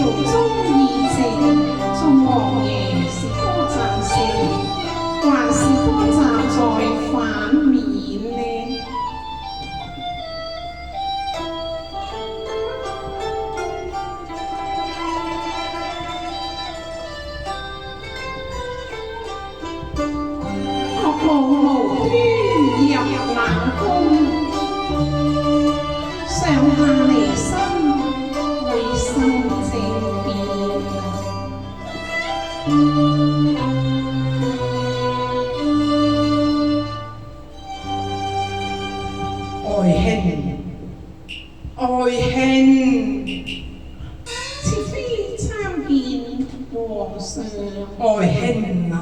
中意靜，眾王爺是多贊成，還是多站在反面呢？國務無端入冷宮，上下離心會生政變。愛卿，愛卿，妾妃參見皇上。愛卿啊！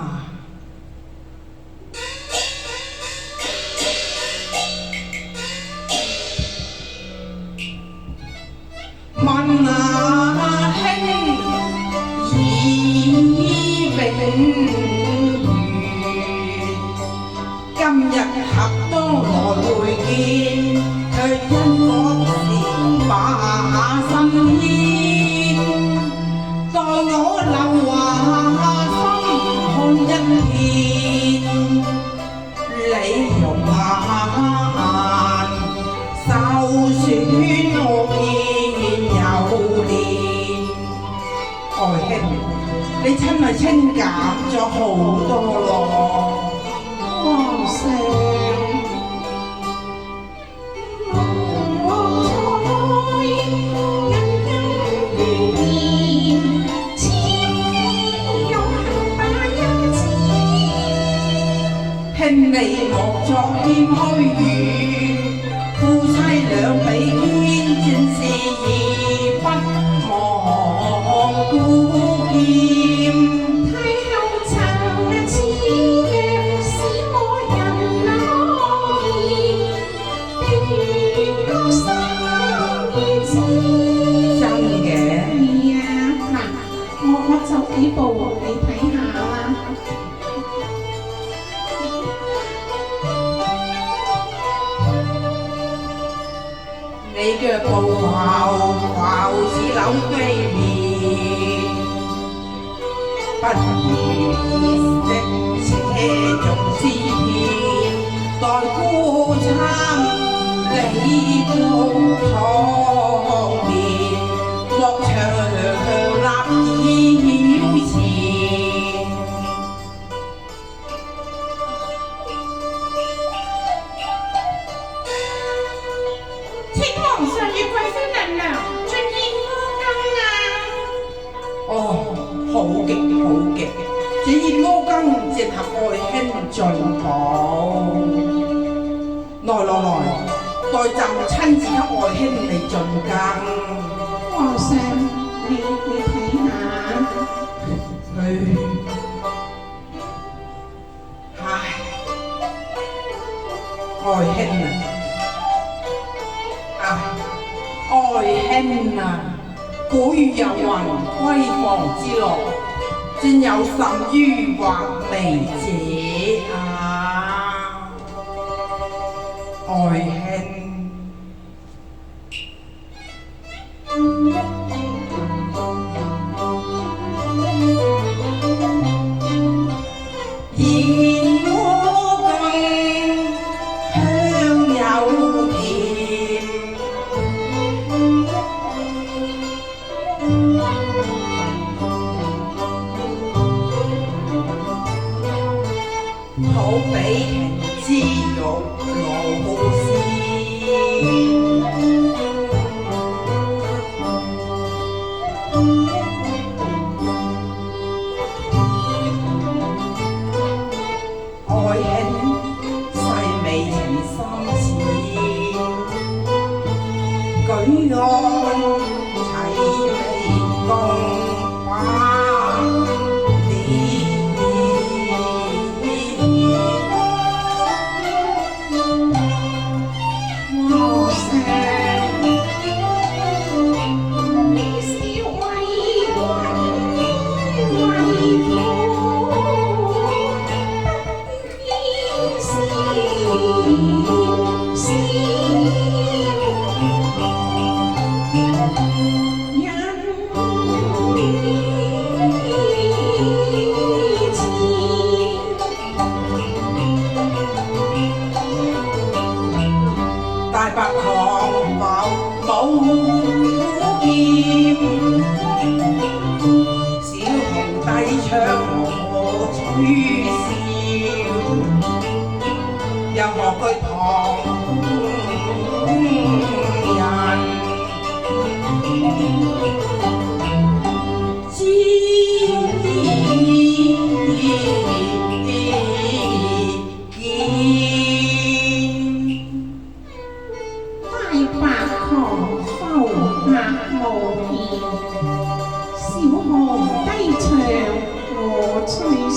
問阿卿已永如，今日合當來會見，卻因國事把心牽。待我留華心看一片，理容顏受損我見有憐。愛卿，你真係清減咗好多咯。皇上，我才殷殷怨念，千用把恩知。卿你莫作謙虛語，夫妻兩比肩戰事而不忘顧劍。太后曾賜約，使我人可見，定願各心願知。真嘅？係啊，嗱，我就幾步，你睇下啦。你腳步姣似柳飛面，不如意識車中詩篇，待孤參理高堂面，莫長立繞前。請皇上與貴妃娘娘進宴烏金啊！哦，好極好極，這燕窩羹正合愛卿進補。來，待朕親自給愛卿你進羹。皇上，你睇下。唉，愛卿啊！愛卿啊！古語有云：閨房之樂，正有甚於畫眉者啊！愛卿。燕窩羹香有甜，好比瓊脂玉露鮮。愛卿細味情深淺，舉案齊眉共畫臉。皇上，你是為旁人，知見。大白狂浮客無邊，小巷低唱我吹笑。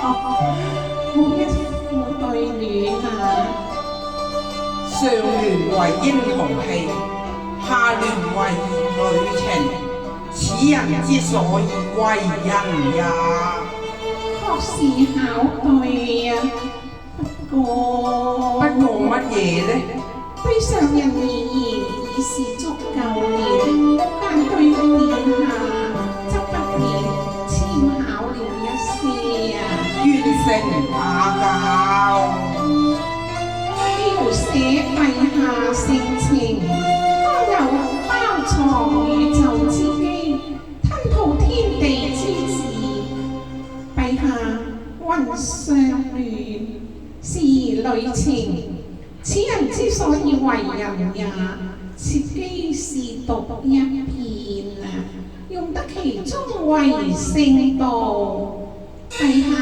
好一副對聯啊！上聯為英雄氣，下聯為兒女情。此人之所以為人也。確是巧對啊，不過乜嘢呢？對上人而言已是足夠了，但對殿下則不免纖巧了一些啊。願成雅教。描寫陛下性情，當有包藏宇宙之機，吞吐天地之志。陛下雲上亂，是女情。此人之所以為人也，切機是獨一片啊，用得其中為聖道。陛下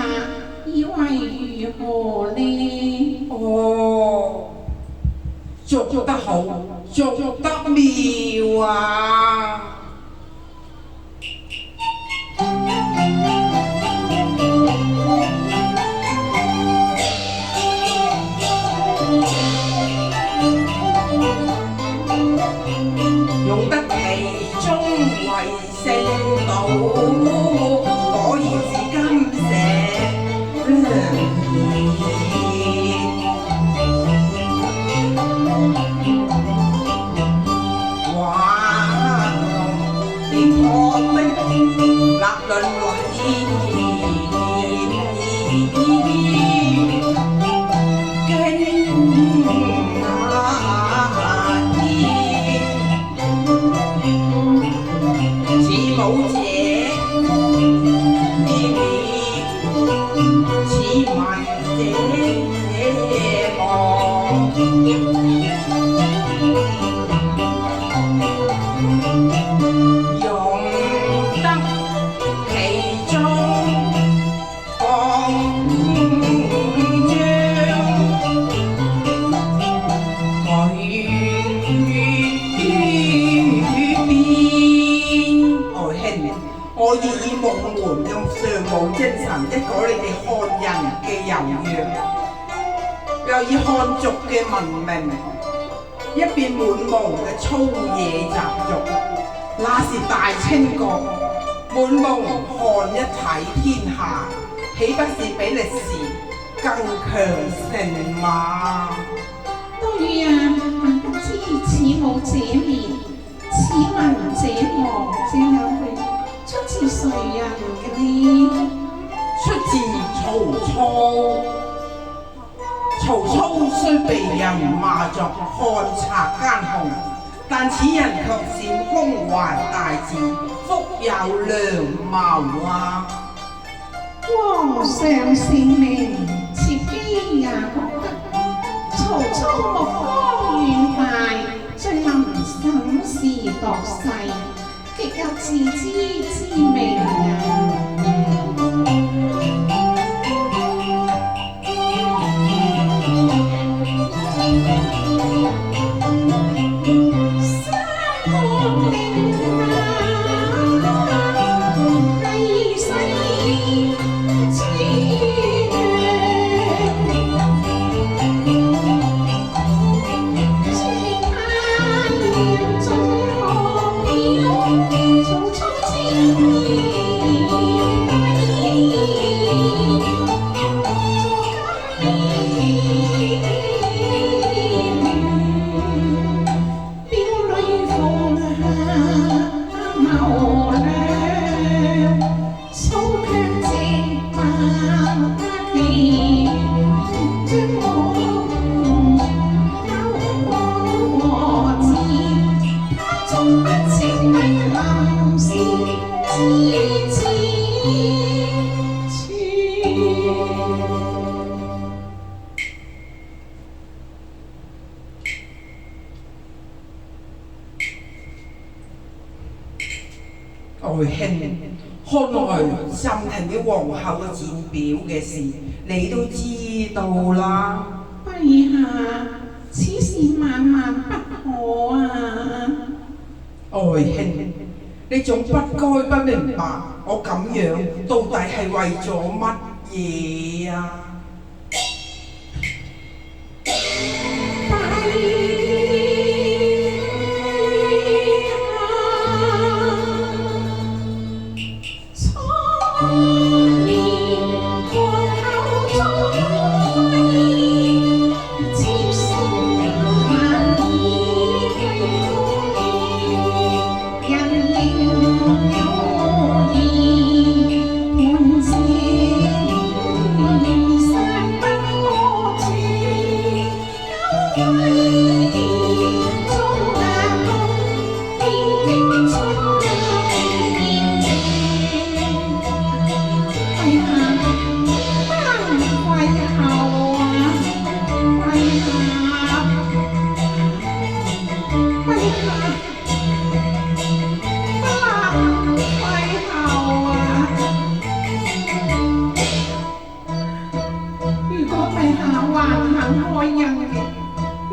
以為如何呢？哦，做得好，做得妙啊！用得其中為聖道，果然是金石良言。哇！連我的立論我以夢門用上武精神，一改你哋漢人嘅柔弱，又以漢族嘅文明，一變滿蒙嘅粗野習俗。那是大清國，滿蒙漢一體天下，豈不是比歷史更強盛嗎？對啊，不知此武者滅，此文者亡，這兩句出自誰人嘅呢？出自曹操。曹操雖被人罵作漢賊奸雄，但此人卻是胸懷大志，腹有良謀啊！皇上聖明，切機也覺得曹操目光遠大，最能審時度勢，極有自知之明啊！外卿，看來暫停咗皇后嘅戰表嘅事，你都知道啦。陛下，此事萬萬不可啊！外卿，你總不該不明白我咁樣到底係為咗乜嘢啊？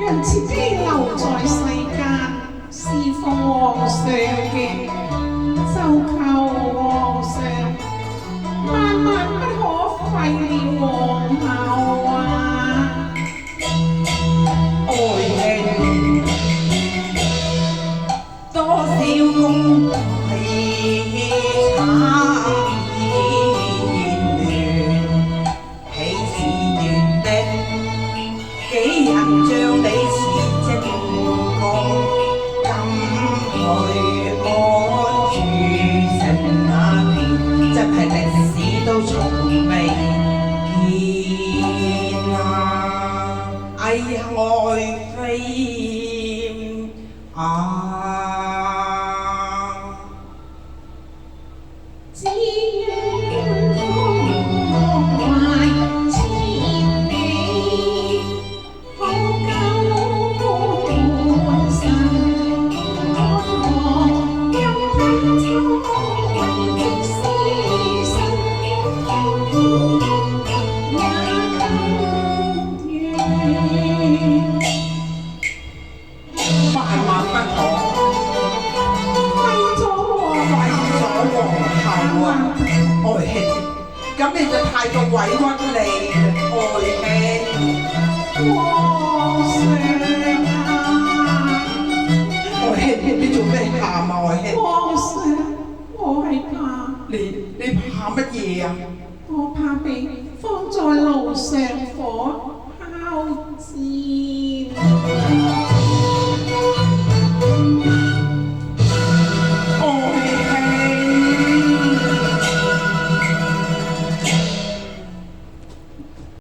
讓自己留在世間，侍奉皇上嘅，就求皇上萬萬不可廢了皇后啊！外卿，多少公費慘言亂，豈是亂的？幾人將你似精公，敢去安住城那邊？真係歷史都從未見啊！哎呀，愛妃啊！只願風懷千里，好久半生安樂，讓分秋為的思身也更遠。萬萬不可，為咗皇后啊！愛卿，咁你就太過委屈你啦，愛卿。皇上啊！愛卿，你做咩喊啊？愛卿，皇上，我係怕，你怕乜嘢啊？我怕被放在爐上火